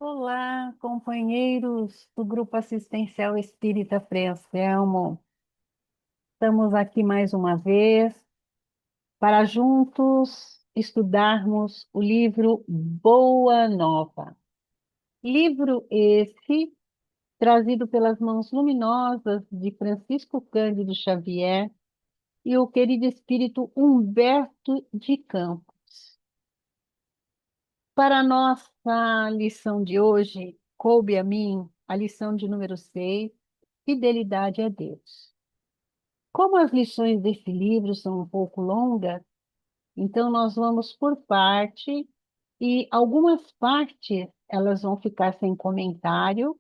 Olá, companheiros do Grupo Assistencial Espírita Frei Anselmo. Estamos aqui mais uma vez para juntos estudarmos o livro Boa Nova. Livro esse trazido pelas mãos luminosas de Francisco Cândido Xavier e o querido espírito Humberto de Campos. Para a nossa lição de hoje, coube a mim a lição de número 6. Fidelidade a Deus. Como as lições desse livro são um pouco longas, então nós vamos por parte e algumas partes elas vão ficar sem comentário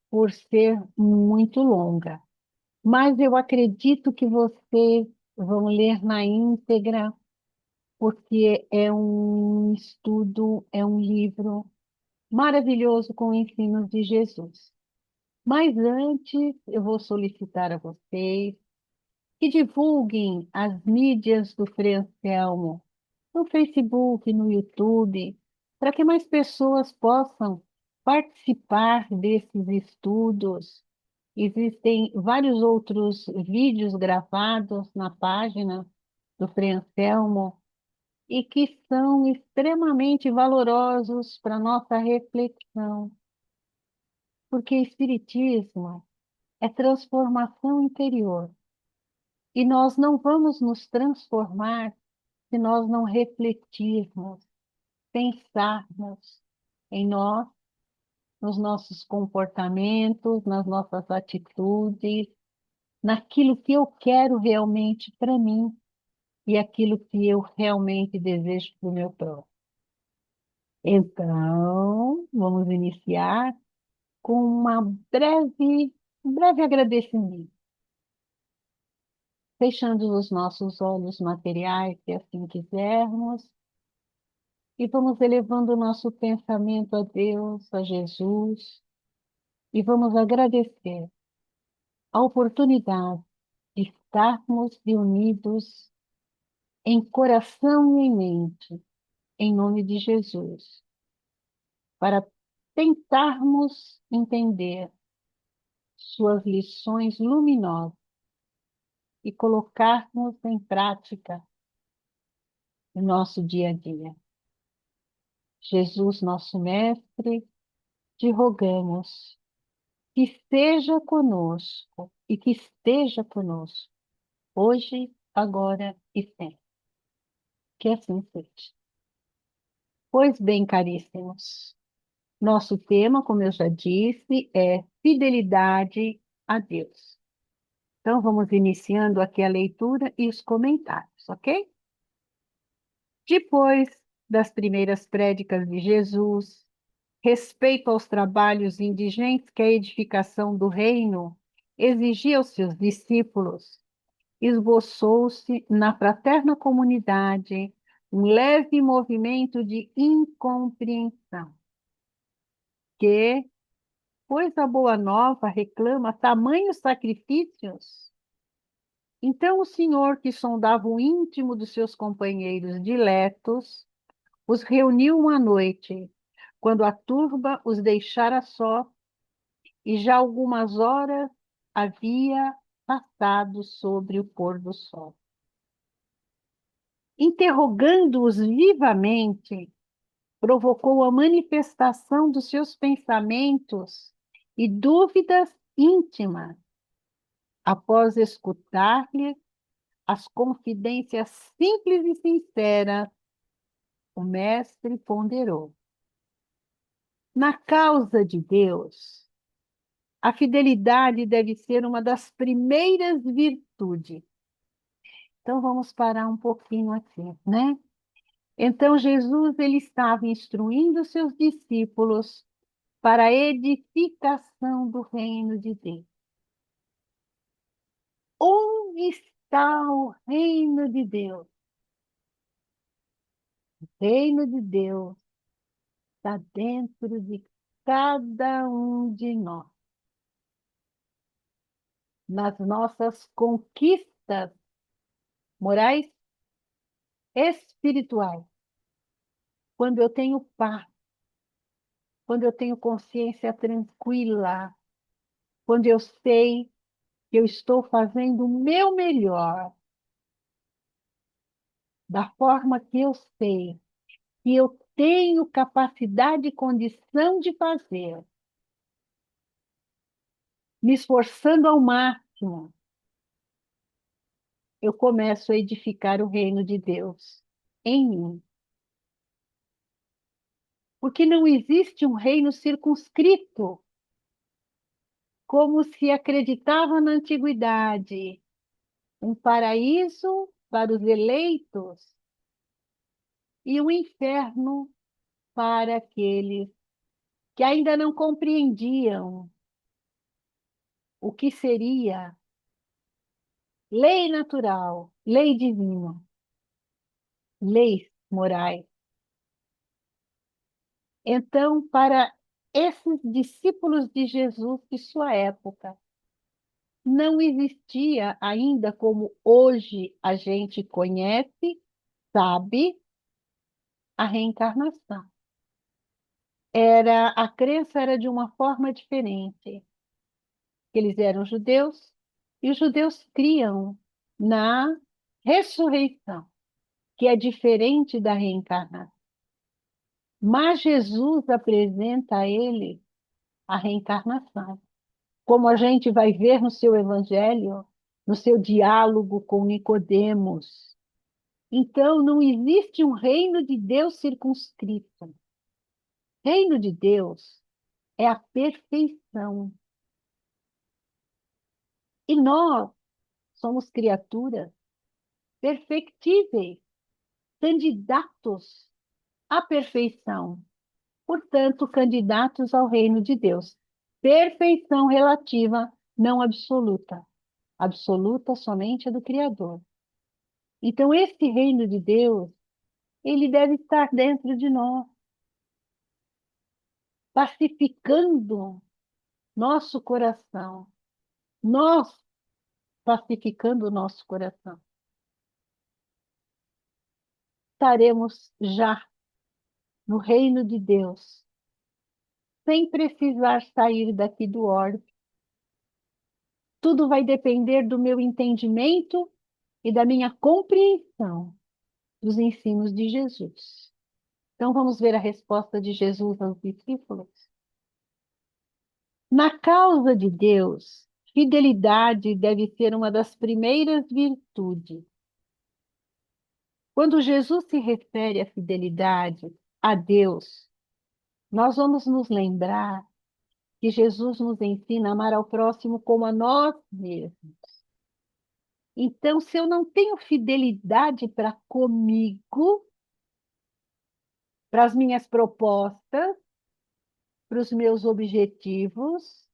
por ser muito longa. Mas eu acredito que vocês vão ler na íntegra, porque é um estudo, é um livro maravilhoso com ensinos de Jesus. Mas antes, eu vou solicitar a vocês que divulguem as mídias do Frei Anselmo no Facebook, no YouTube, para que mais pessoas possam participar desses estudos. Existem vários outros vídeos gravados na página do Frei Anselmo e que são extremamente valorosos para nossa reflexão, porque Espiritismo é transformação interior. E nós não vamos nos transformar se nós não refletirmos, pensarmos em nós, nos nossos comportamentos, nas nossas atitudes, naquilo que eu quero realmente para mim e aquilo que eu realmente desejo para o meu próximo. Então, vamos iniciar com um breve agradecimento, fechando os nossos olhos materiais, se assim quisermos. E vamos elevando o nosso pensamento a Deus, a Jesus, e vamos agradecer a oportunidade de estarmos reunidos em coração e em mente, em nome de Jesus, para tentarmos entender suas lições luminosas e colocarmos em prática no nosso dia a dia. Jesus, nosso Mestre, te rogamos que esteja conosco e que esteja conosco, hoje, agora e sempre. Que assim seja. Pois bem, caríssimos, nosso tema, como eu já disse, é fidelidade a Deus. Então, vamos iniciando aqui a leitura e os comentários, ok? Depois das primeiras prédicas de Jesus, respeito aos trabalhos indigentes que a edificação do reino exigia aos seus discípulos, esboçou-se na fraterna comunidade um leve movimento de incompreensão, que, pois a Boa Nova reclama tamanhos sacrifícios, então o Senhor, que sondava o íntimo dos seus companheiros diletos, os reuniu uma noite, quando a turba os deixara só, e já algumas horas havia passado sobre o pôr do sol. Interrogando-os vivamente, provocou a manifestação dos seus pensamentos e dúvidas íntimas. Após escutar-lhe as confidências simples e sinceras, o mestre ponderou. Na causa de Deus, a fidelidade deve ser uma das primeiras virtudes. Então vamos parar um pouquinho aqui, né? Então Jesus ele estava instruindo seus discípulos para a edificação do reino de Deus. Onde está o reino de Deus? O reino de Deus está dentro de cada um de nós, nas nossas conquistas morais, espirituais. Quando eu tenho paz, quando eu tenho consciência tranquila, quando eu sei que eu estou fazendo o meu melhor, da forma que eu sei, que eu tenho capacidade e condição de fazer, me esforçando ao máximo, eu começo a edificar o reino de Deus em mim. Porque não existe um reino circunscrito, como se acreditava na antiguidade, um paraíso para os eleitos e um inferno para aqueles que ainda não compreendiam o que seria lei natural, lei divina, leis morais. Então, para esses discípulos de Jesus de sua época, não existia ainda como hoje a gente conhece, sabe, a reencarnação. A crença era de uma forma diferente. Eles eram judeus e os judeus criam na ressurreição, que é diferente da reencarnação. Mas Jesus apresenta a eles a reencarnação, como a gente vai ver no seu evangelho, no seu diálogo com Nicodemos. Então, não existe um reino de Deus circunscrito. Reino de Deus é a perfeição. E nós somos criaturas perfectíveis, candidatos à perfeição. Portanto, candidatos ao reino de Deus. Perfeição relativa, não absoluta. Absoluta somente a do Criador. Então, esse reino de Deus, ele deve estar dentro de nós, pacificando nosso coração. Nós pacificando o nosso coração. Estaremos já no reino de Deus, sem precisar sair daqui do orbe. Tudo vai depender do meu entendimento e da minha compreensão dos ensinos de Jesus. Então vamos ver a resposta de Jesus aos discípulos. Na causa de Deus, fidelidade deve ser uma das primeiras virtudes. Quando Jesus se refere à fidelidade a Deus, nós vamos nos lembrar que Jesus nos ensina a amar ao próximo como a nós mesmos. Então, se eu não tenho fidelidade para comigo, para as minhas propostas, para os meus objetivos,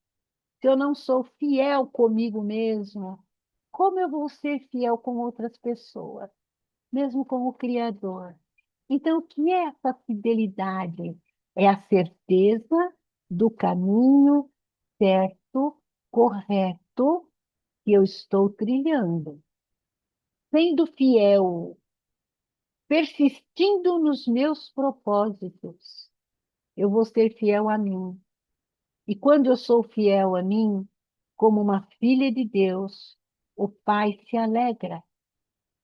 se eu não sou fiel comigo mesmo, como eu vou ser fiel com outras pessoas, mesmo com o Criador? Então, o que é essa fidelidade? É a certeza do caminho certo, correto, que eu estou trilhando. Sendo fiel, persistindo nos meus propósitos, eu vou ser fiel a mim. E quando eu sou fiel a mim, como uma filha de Deus, o Pai se alegra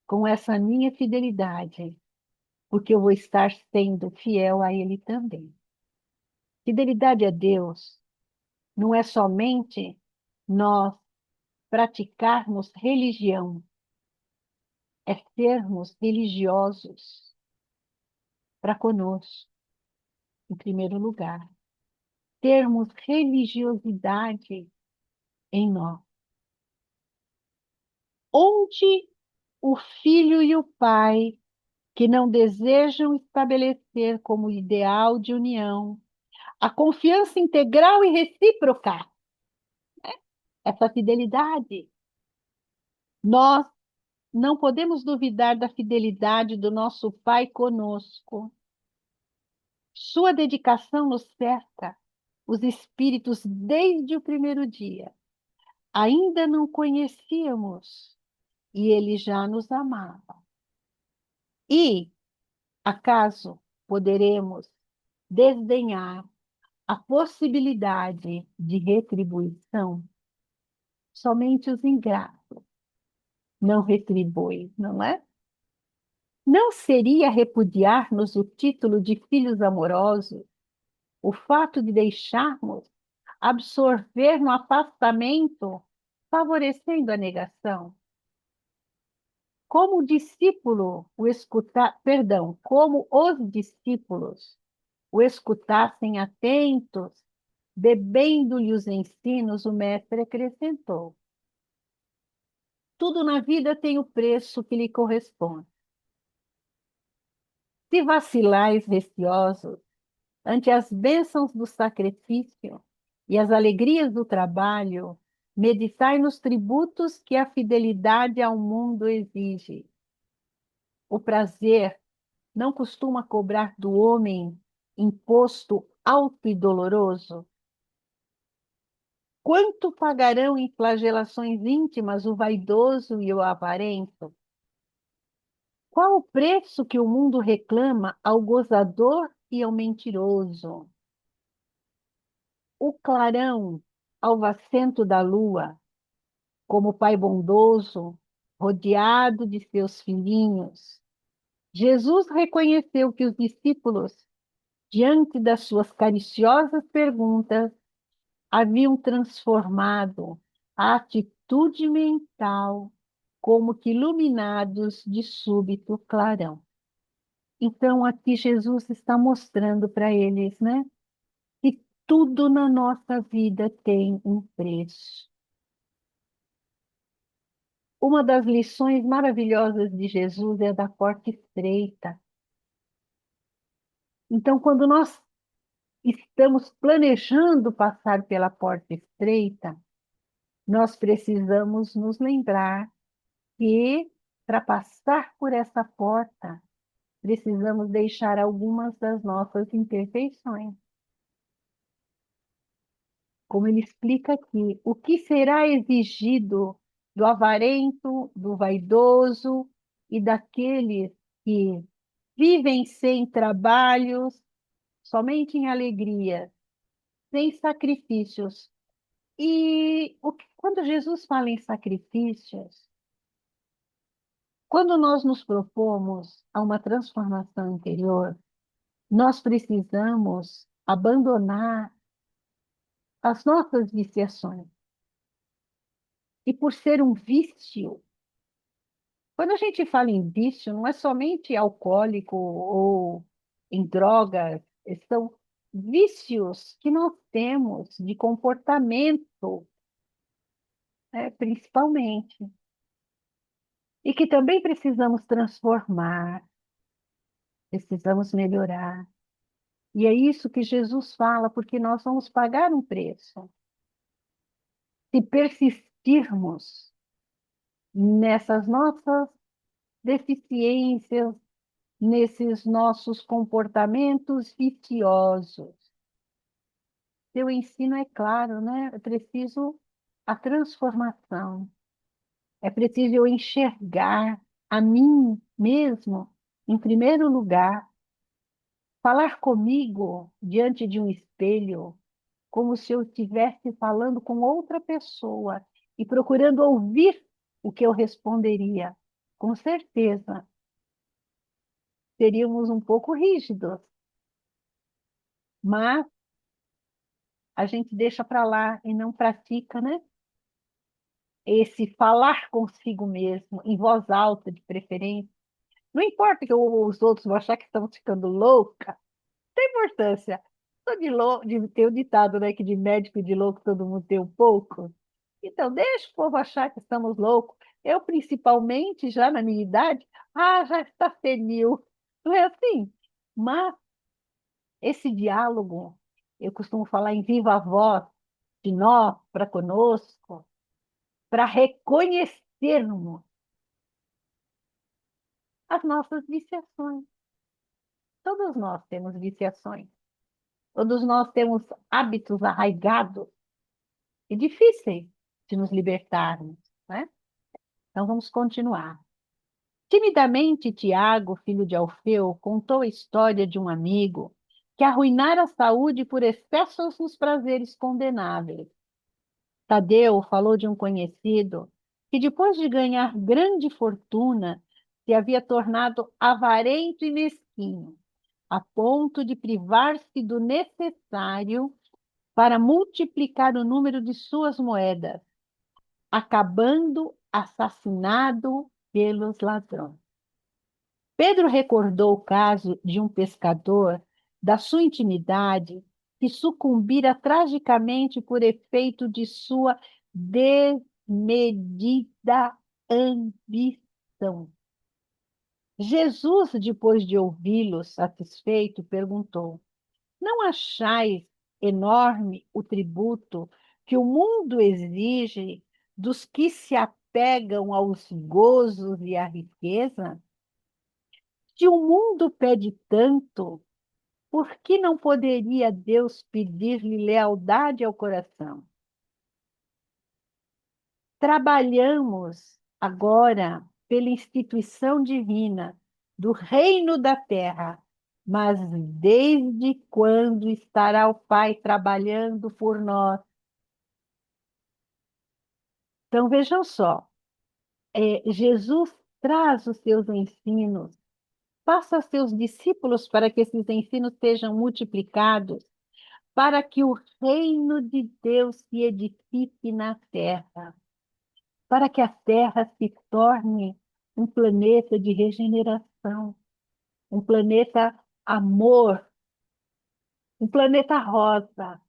com essa minha fidelidade, porque eu vou estar sendo fiel a Ele também. Fidelidade a Deus não é somente nós praticarmos religião, é sermos religiosos para conosco, em primeiro lugar. Termos religiosidade em nós. Onde o filho e o pai, que não desejam estabelecer como ideal de união a confiança integral e recíproca, essa fidelidade. Nós não podemos duvidar da fidelidade do nosso Pai conosco. Sua dedicação nos cerca, os espíritos desde o primeiro dia. Ainda não conhecíamos e ele já nos amava. E, acaso, poderemos desdenhar a possibilidade de retribuição, somente os ingratos não retribuem, não é? Não seria repudiar-nos o título de filhos amorosos, o fato de deixarmos absorver no afastamento, favorecendo a negação? Como o discípulo o escutar, perdão, como os discípulos o escutassem atentos, bebendo-lhe os ensinos, o mestre acrescentou: tudo na vida tem o preço que lhe corresponde. Se vacilais receosos ante as bênçãos do sacrifício e as alegrias do trabalho, meditai nos tributos que a fidelidade ao mundo exige. O prazer não costuma cobrar do homem imposto alto e doloroso? Quanto pagarão em flagelações íntimas o vaidoso e o avarento? Qual o preço que o mundo reclama ao gozador e ao mentiroso? O clarão alvacento da lua, como pai bondoso, rodeado de seus filhinhos. Jesus reconheceu que os discípulos, diante das suas cariciosas perguntas, haviam transformado a atitude mental como que iluminados de súbito clarão. Então, aqui Jesus está mostrando para eles, né, que tudo na nossa vida tem um preço. Uma das lições maravilhosas de Jesus é a da porta estreita. Então, quando nós estamos planejando passar pela porta estreita, nós precisamos nos lembrar que, para passar por essa porta, precisamos deixar algumas das nossas imperfeições. Como ele explica aqui, o que será exigido do avarento, do vaidoso e daqueles que vivem sem trabalhos, somente em alegria, sem sacrifícios. E quando Jesus fala em sacrifícios, quando nós nos propomos a uma transformação interior, nós precisamos abandonar as nossas viciações. E por ser um vício, quando a gente fala em vício, não é somente alcoólico ou em drogas, são vícios que nós temos de comportamento, né, principalmente, e que também precisamos transformar, precisamos melhorar. E é isso que Jesus fala, porque nós vamos pagar um preço. Se persistirmos nessas nossas deficiências, nesses nossos comportamentos viciosos. Seu ensino é claro, né? É preciso a transformação. É preciso eu enxergar a mim mesmo em primeiro lugar, falar comigo diante de um espelho, como se eu estivesse falando com outra pessoa e procurando ouvir o que eu responderia. Com certeza, seríamos um pouco rígidos, mas a gente deixa para lá e não pratica, né? Esse falar consigo mesmo, em voz alta, de preferência. Não importa que os outros vão achar que estamos ficando louca, não tem importância. Ter o ditado, né, que de médico e de louco todo mundo tem um pouco. Então, deixa o povo achar que estamos loucos. Eu, principalmente, já na minha idade, já está senil. Não é assim? Mas esse diálogo, eu costumo falar em viva voz, de nós para conosco, para reconhecermos as nossas viciações. Todos nós temos viciações. Todos nós temos hábitos arraigados e difíceis de nos libertarmos, né? Então vamos continuar. Timidamente, Tiago, filho de Alfeu, contou a história de um amigo que arruinar a saúde por excessos nos prazeres condenáveis. Tadeu falou de um conhecido que, depois de ganhar grande fortuna, se havia tornado avarento e mesquinho, a ponto de privar-se do necessário para multiplicar o número de suas moedas, acabando assassinado pelos ladrões. Pedro recordou o caso de um pescador da sua intimidade que sucumbira tragicamente por efeito de sua desmedida ambição. Jesus, depois de ouvi-lo satisfeito, perguntou: Não achais enorme o tributo que o mundo exige dos que se apegam aos gozos e à riqueza? Se o mundo pede tanto, por que não poderia Deus pedir-lhe lealdade ao coração? Trabalhamos agora pela instituição divina do reino da terra, mas desde quando estará o Pai trabalhando por nós? Então vejam só, Jesus traz os seus ensinos, passa aos seus discípulos para que esses ensinos sejam multiplicados, para que o reino de Deus se edifique na terra, para que a terra se torne um planeta de regeneração, um planeta amor, um planeta rosa,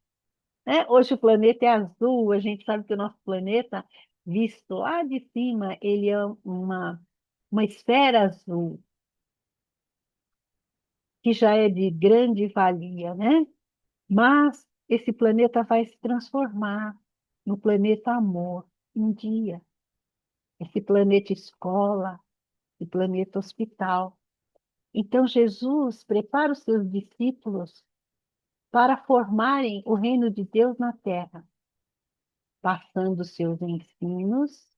né? Hoje o planeta é azul, a gente sabe que o nosso planeta, visto lá de cima, ele é uma esfera azul, que já é de grande valia, né? Mas esse planeta vai se transformar no planeta amor um dia. Esse planeta escola, esse planeta hospital. Então Jesus prepara os seus discípulos para formarem o reino de Deus na terra, passando seus ensinos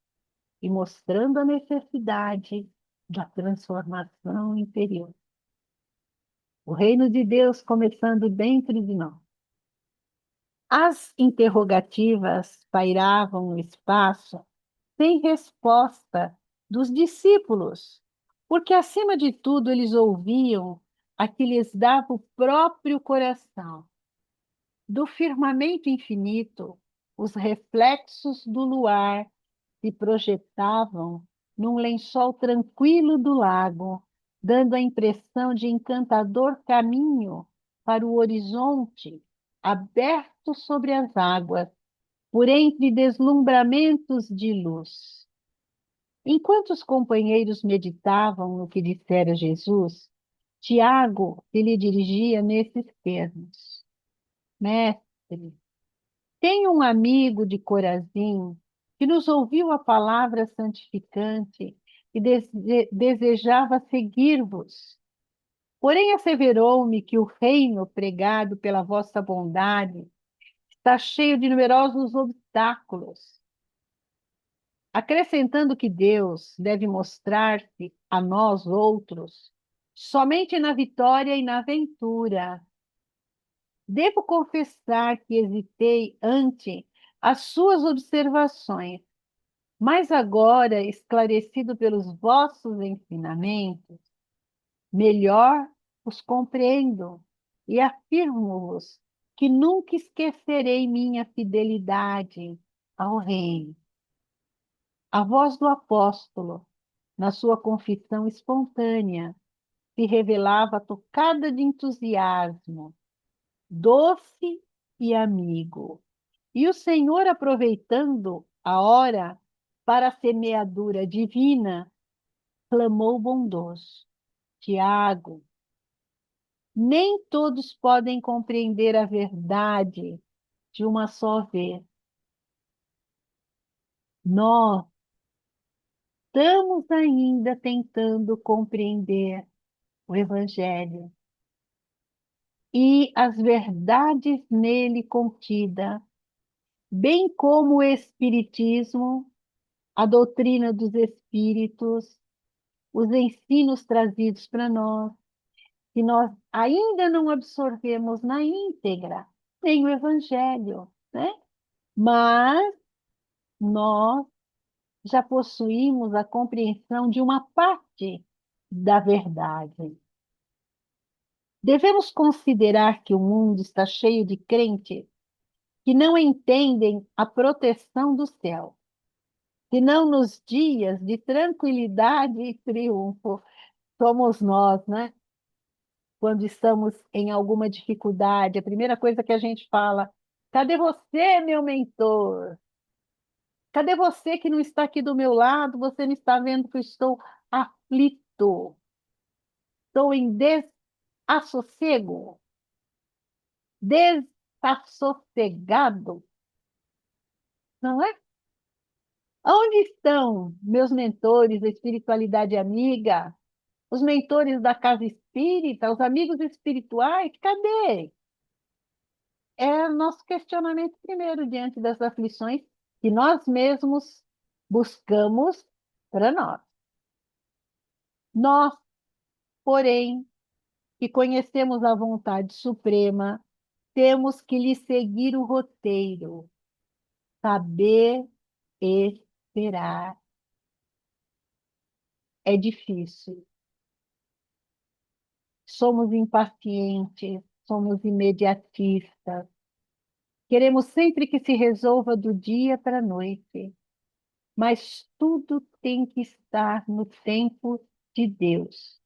e mostrando a necessidade da transformação interior. O reino de Deus começando dentro de nós. As interrogativas pairavam no espaço sem resposta dos discípulos, porque, acima de tudo, eles ouviam a que lhes dava o próprio coração. Do firmamento infinito, os reflexos do luar se projetavam num lençol tranquilo do lago, dando a impressão de encantador caminho para o horizonte, aberto sobre as águas, por entre deslumbramentos de luz. Enquanto os companheiros meditavam no que dissera Jesus, Tiago se lhe dirigia nesses termos: Mestre, tenho um amigo de Corazim que nos ouviu a palavra santificante e desejava seguir-vos. Porém, asseverou-me que o reino pregado pela vossa bondade está cheio de numerosos obstáculos, acrescentando que Deus deve mostrar-se a nós outros somente na vitória e na ventura. Devo confessar que hesitei ante as suas observações, mas agora, esclarecido pelos vossos ensinamentos, melhor os compreendo e afirmo-vos que nunca esquecerei minha fidelidade ao Rei. A voz do apóstolo, na sua confissão espontânea, se revelava tocada de entusiasmo, doce e amigo. E o Senhor, aproveitando a hora para a semeadura divina, clamou bondoso: Tiago, nem todos podem compreender a verdade de uma só vez. Nós estamos ainda tentando compreender o Evangelho e as verdades nele contidas, bem como o Espiritismo, a doutrina dos Espíritos, os ensinos trazidos para nós, que nós ainda não absorvemos na íntegra, nem o Evangelho, né? Mas nós já possuímos a compreensão de uma parte da verdade. Devemos considerar que o mundo está cheio de crentes que não entendem a proteção do céu, senão nos dias de tranquilidade e triunfo. Somos nós, né? Quando estamos em alguma dificuldade, a primeira coisa que a gente fala: cadê você, meu mentor? Cadê você que não está aqui do meu lado? Você não está vendo que eu estou aflito, estou em desassossego, desassossegado, não é? Onde estão meus mentores da espiritualidade amiga, os mentores da casa espírita, os amigos espirituais? Cadê? É o nosso questionamento primeiro diante das aflições que nós mesmos buscamos para nós. Nós, porém, que conhecemos a vontade suprema, temos que lhe seguir o roteiro, saber esperar. É difícil. Somos impacientes, somos imediatistas. Queremos sempre que se resolva do dia para a noite, mas tudo tem que estar no tempo de Deus.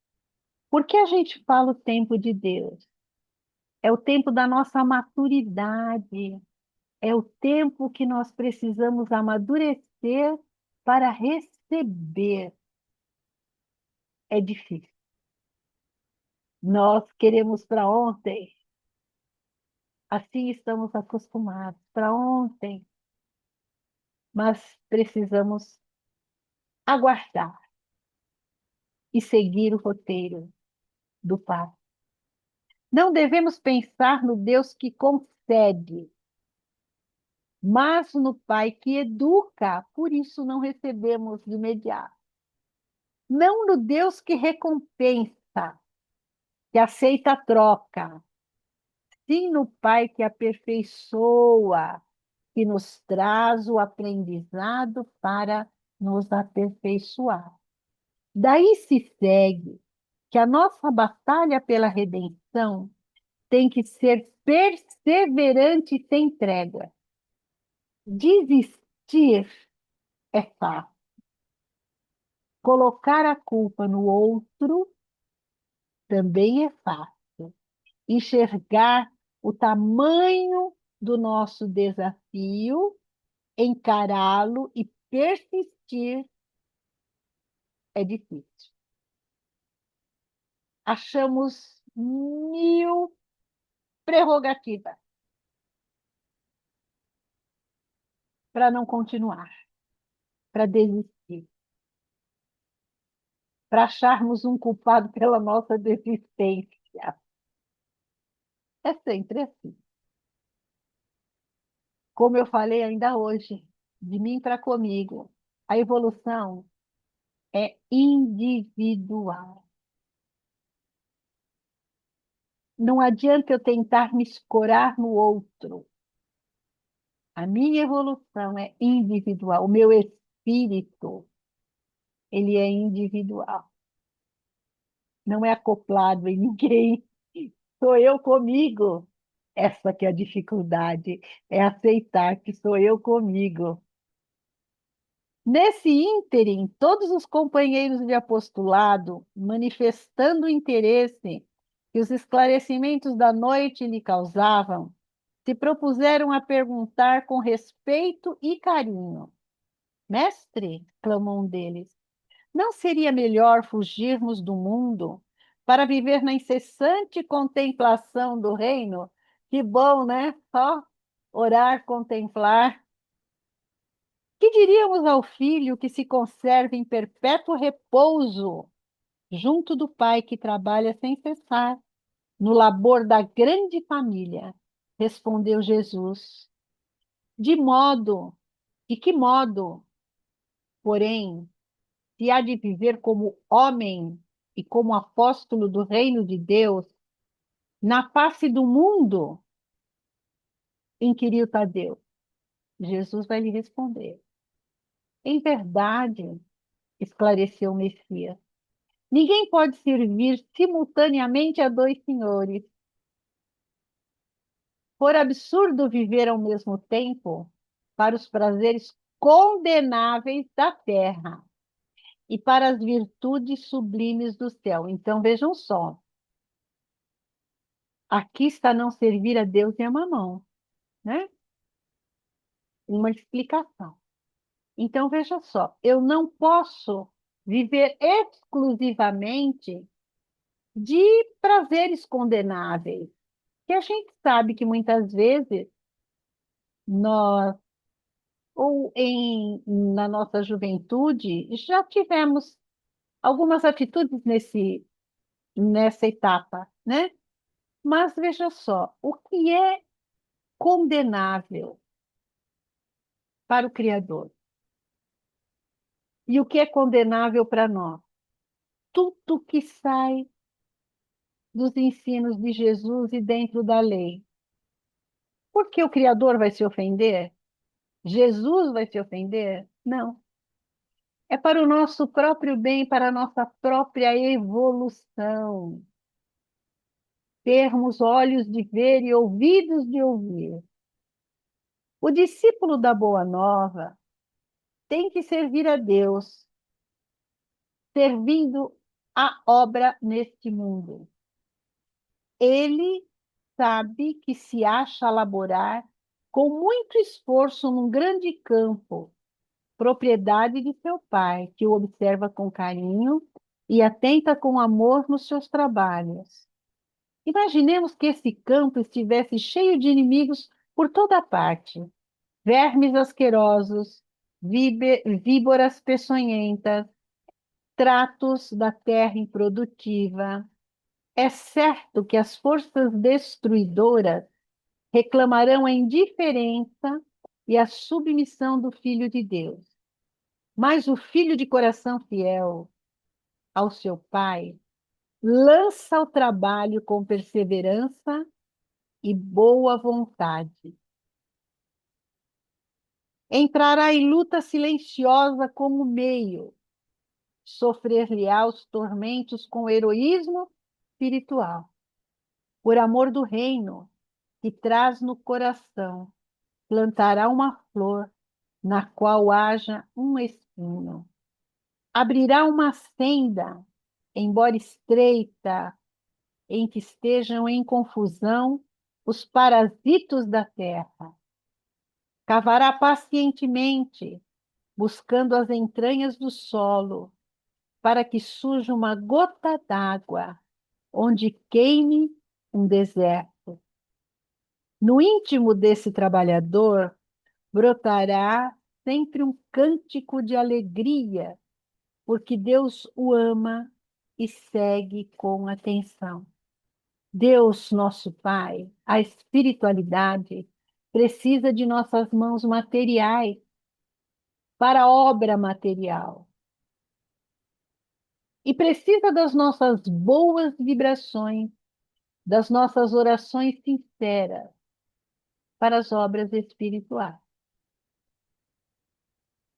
Por que a gente fala o tempo de Deus? É o tempo da nossa maturidade, é o tempo que nós precisamos amadurecer para receber. É difícil. Nós queremos para ontem, assim estamos acostumados, para ontem, mas precisamos aguardar e seguir o roteiro do Pai. Não devemos pensar no Deus que concede, mas no Pai que educa, por isso não recebemos de imediato. Não no Deus que recompensa, que aceita a troca, sim no Pai que aperfeiçoa, que nos traz o aprendizado para nos aperfeiçoar. Daí se segue que a nossa batalha pela redenção tem que ser perseverante e sem trégua. Desistir é fácil. Colocar a culpa no outro também é fácil. Enxergar o tamanho do nosso desafio, encará-lo e persistir é difícil. Achamos mil prerrogativas para não continuar, para desistir, para acharmos um culpado pela nossa desistência. É sempre assim. Como eu falei ainda hoje, de mim para comigo, a evolução é individual. Não adianta eu tentar me escorar no outro. A minha evolução é individual. O meu espírito, ele é individual. Não é acoplado em ninguém. Sou eu comigo. Essa que é a dificuldade, é aceitar que sou eu comigo. Nesse ínterim, todos os companheiros de apostolado, manifestando o interesse que os esclarecimentos da noite lhe causavam, se propuseram a perguntar com respeito e carinho. Mestre, clamou um deles, não seria melhor fugirmos do mundo para viver na incessante contemplação do reino? Que bom, né? Só orar, contemplar. Que diríamos ao filho que se conserva em perpétuo repouso junto do pai que trabalha sem cessar no labor da grande família? Respondeu Jesus. De modo, de que modo, porém, se há de viver como homem e como apóstolo do reino de Deus na face do mundo? Inquiriu Tadeu. Jesus vai lhe responder. Em verdade, esclareceu o Messias, ninguém pode servir simultaneamente a dois senhores. For absurdo viver ao mesmo tempo para os prazeres condenáveis da terra e para as virtudes sublimes do céu. Então vejam só, aqui está não servir a Deus e a Mamão, né? Uma explicação. Então veja só, eu não posso viver exclusivamente de prazeres condenáveis, que a gente sabe que muitas vezes nós, na nossa juventude, já tivemos algumas atitudes nessa etapa, né? Mas veja só, o que é condenável para o Criador e o que é condenável para nós? Tudo que sai dos ensinos de Jesus e dentro da lei. Porque o Criador vai se ofender? Jesus vai se ofender? Não. É para o nosso próprio bem, para a nossa própria evolução. Termos olhos de ver e ouvidos de ouvir. O discípulo da Boa Nova tem que servir a Deus, servindo a obra neste mundo. Ele sabe que se acha a laborar com muito esforço num grande campo, propriedade de seu pai, que o observa com carinho e atenta com amor nos seus trabalhos. Imaginemos que esse campo estivesse cheio de inimigos por toda parte, vermes asquerosos, víboras peçonhentas, tratos da terra improdutiva. É certo que as forças destruidoras reclamarão a indiferença e a submissão do Filho de Deus. Mas o filho de coração fiel ao seu pai lança o trabalho com perseverança e boa vontade. Entrará em luta silenciosa como meio, sofrer-lhe-á os tormentos com heroísmo espiritual, por amor do reino que traz no coração, plantará uma flor na qual haja um espinho. Abrirá uma senda, embora estreita, em que estejam em confusão os parasitos da terra. Cavará pacientemente, buscando as entranhas do solo, para que surja uma gota d'água, onde queime um deserto. No íntimo desse trabalhador brotará sempre um cântico de alegria, porque Deus o ama e segue com atenção. Deus, nosso Pai, a espiritualidade, precisa de nossas mãos materiais para a obra material. E precisa das nossas boas vibrações, das nossas orações sinceras para as obras espirituais.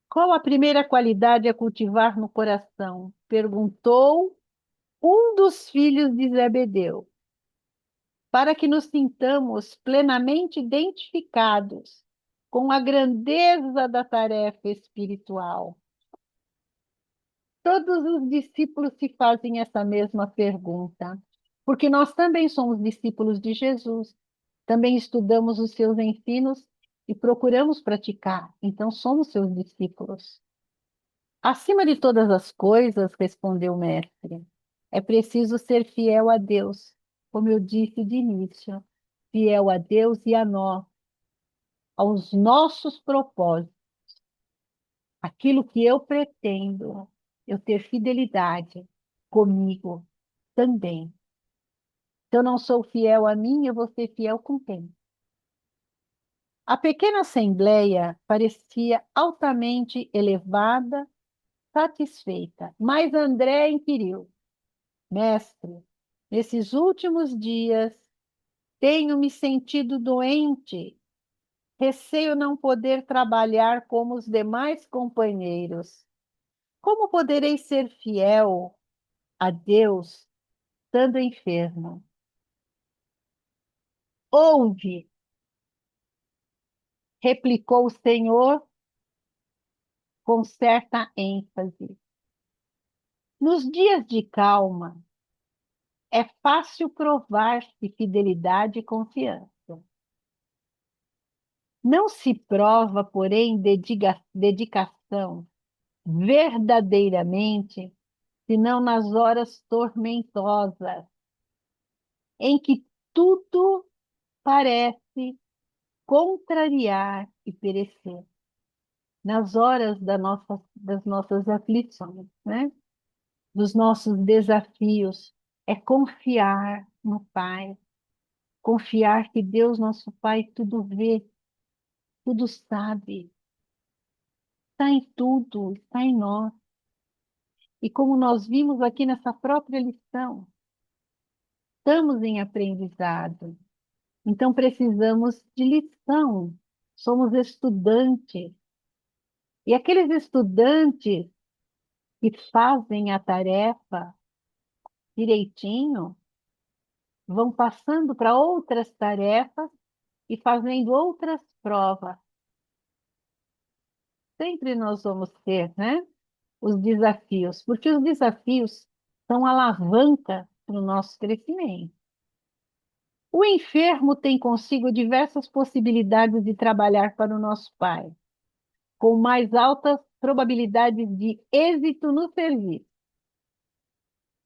Qual a primeira qualidade a cultivar no coração? Perguntou um dos filhos de Zebedeu, para que nos sintamos plenamente identificados com a grandeza da tarefa espiritual. Todos os discípulos se fazem essa mesma pergunta, porque nós também somos discípulos de Jesus, também estudamos os seus ensinos e procuramos praticar, então somos seus discípulos. Acima de todas as coisas, respondeu o mestre, é preciso ser fiel a Deus, como eu disse de início, fiel a Deus e a nós, aos nossos propósitos. Aquilo que eu pretendo, eu ter fidelidade comigo também. Se eu não sou fiel a mim, eu vou ser fiel com quem? A pequena assembleia parecia altamente elevada, satisfeita, mas André inquiriu: Mestre, nesses últimos dias tenho me sentido doente. Receio não poder trabalhar como os demais companheiros. Como poderei ser fiel a Deus estando enfermo? Ouve, replicou o Senhor com certa ênfase. Nos dias de calma, é fácil provar-se fidelidade e confiança. Não se prova, porém, dedicação verdadeiramente, senão nas horas tormentosas, em que tudo parece contrariar e perecer. Nas horas das nossas aflições, né? Dos nossos desafios, é confiar no Pai, confiar que Deus, nosso Pai, tudo vê, tudo sabe, está em tudo, está em nós. E como nós vimos aqui nessa própria lição, estamos em aprendizado, então precisamos de lição, somos estudantes. E aqueles estudantes que fazem a tarefa direitinho, vão passando para outras tarefas e fazendo outras provas. Sempre nós vamos ter, né, os desafios, porque os desafios são alavanca para o nosso crescimento. O enfermo tem consigo diversas possibilidades de trabalhar para o nosso Pai, com mais altas probabilidades de êxito no serviço.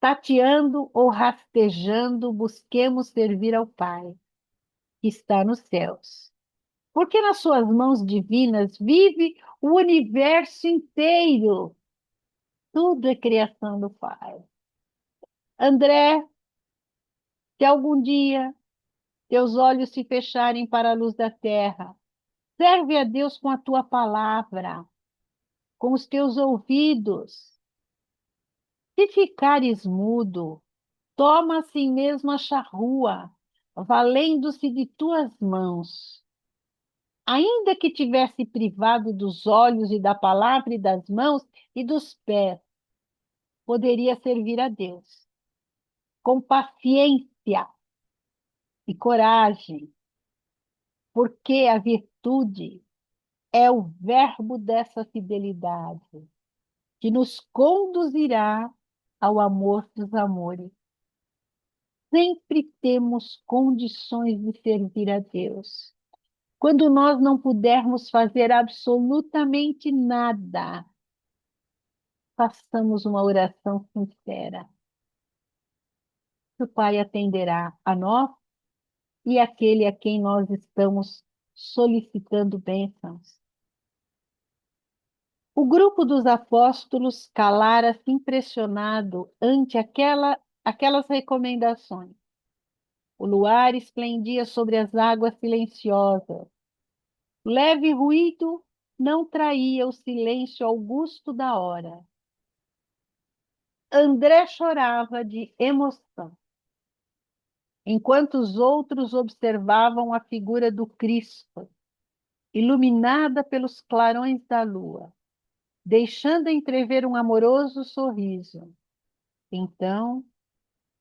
Tateando ou rastejando, busquemos servir ao Pai, que está nos céus. Porque nas suas mãos divinas vive o universo inteiro. Tudo é criação do Pai. André, se algum dia teus olhos se fecharem para a luz da terra, serve a Deus com a tua palavra, com os teus ouvidos. Se ficares mudo, toma assim mesmo a charrua, valendo-se de tuas mãos. Ainda que tivesse privado dos olhos e da palavra e das mãos e dos pés, poderia servir a Deus com paciência e coragem, porque a virtude é o verbo dessa fidelidade que nos conduzirá ao amor dos amores. Sempre temos condições de servir a Deus. Quando nós não pudermos fazer absolutamente nada, façamos uma oração sincera. O Pai atenderá a nós e aquele a quem nós estamos solicitando bênçãos. O grupo dos apóstolos calara-se impressionado ante aquelas recomendações. O luar esplendia sobre as águas silenciosas. Leve ruído não traía o silêncio augusto da hora. André chorava de emoção, enquanto os outros observavam a figura do Cristo, iluminada pelos clarões da lua, deixando entrever um amoroso sorriso. Então,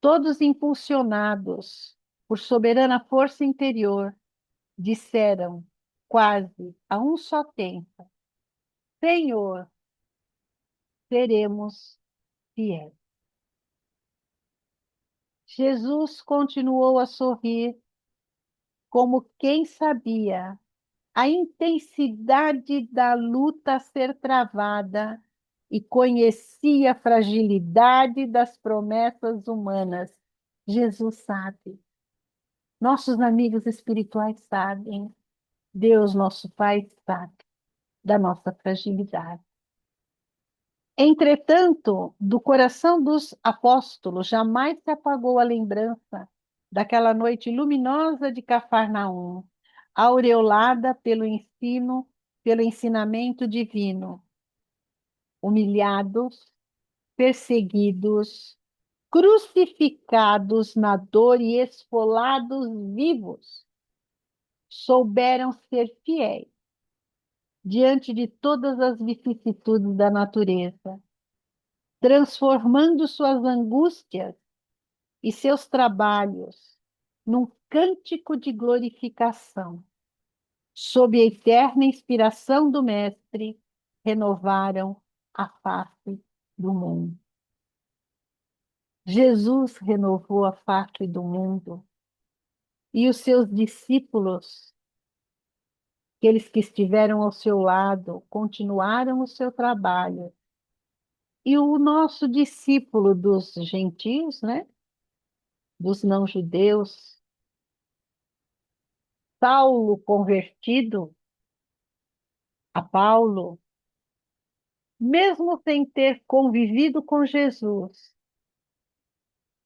todos impulsionados por soberana força interior, disseram, quase a um só tempo: Senhor, seremos fiéis. Jesus continuou a sorrir, como quem sabia a intensidade da luta a ser travada e conhecia a fragilidade das promessas humanas. Jesus sabe. Nossos amigos espirituais sabem. Deus, nosso Pai, sabe da nossa fragilidade. Entretanto, do coração dos apóstolos jamais se apagou a lembrança daquela noite luminosa de Cafarnaum, aureolada pelo ensinamento divino. Humilhados, perseguidos, crucificados na dor e esfolados vivos, souberam ser fiéis diante de todas as vicissitudes da natureza, transformando suas angústias e seus trabalhos num cântico de glorificação. Sob a eterna inspiração do Mestre, renovaram a face do mundo. Jesus renovou a face do mundo e os seus discípulos, aqueles que estiveram ao seu lado, continuaram o seu trabalho. E o nosso discípulo dos gentios, né? Dos não-judeus, Saulo convertido a Paulo, mesmo sem ter convivido com Jesus,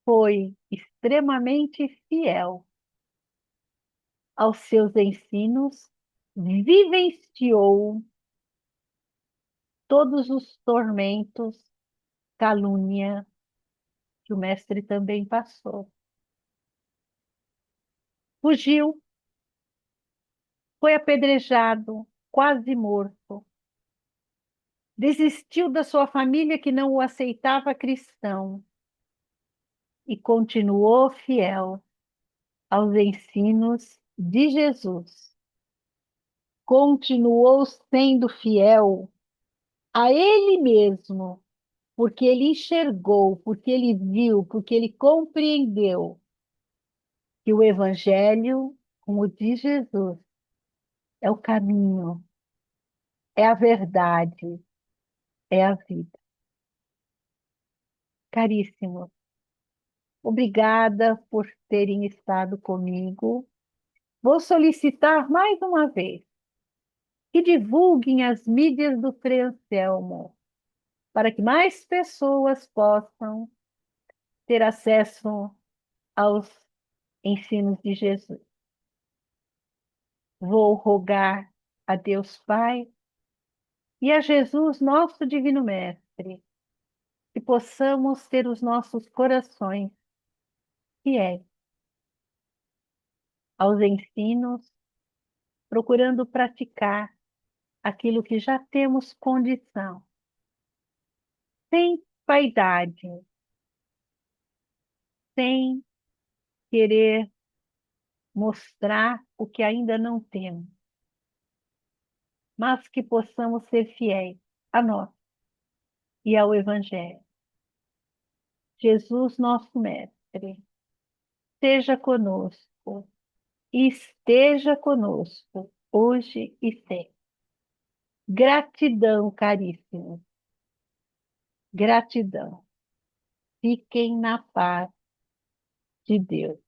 foi extremamente fiel aos seus ensinos, vivenciou todos os tormentos, calúnia que o mestre também passou. Fugiu, foi apedrejado, quase morto. Desistiu da sua família que não o aceitava cristão e continuou fiel aos ensinos de Jesus. Continuou sendo fiel a ele mesmo, porque ele enxergou, porque ele viu, porque ele compreendeu que o Evangelho, como diz Jesus, é o caminho, é a verdade, é a vida. Caríssimo, obrigada por terem estado comigo. Vou solicitar mais uma vez que divulguem as mídias do Frei Anselmo, para que mais pessoas possam ter acesso aos ensinos de Jesus. Vou rogar a Deus Pai e a Jesus, nosso Divino Mestre, que possamos ter os nossos corações fiéis aos ensinos, procurando praticar aquilo que já temos condição, sem vaidade, sem querer mostrar o que ainda não temos, mas que possamos ser fiéis a nós e ao Evangelho. Jesus, nosso Mestre, esteja conosco e esteja conosco hoje e sempre. Gratidão, caríssimo. Gratidão. Fiquem na paz de Deus.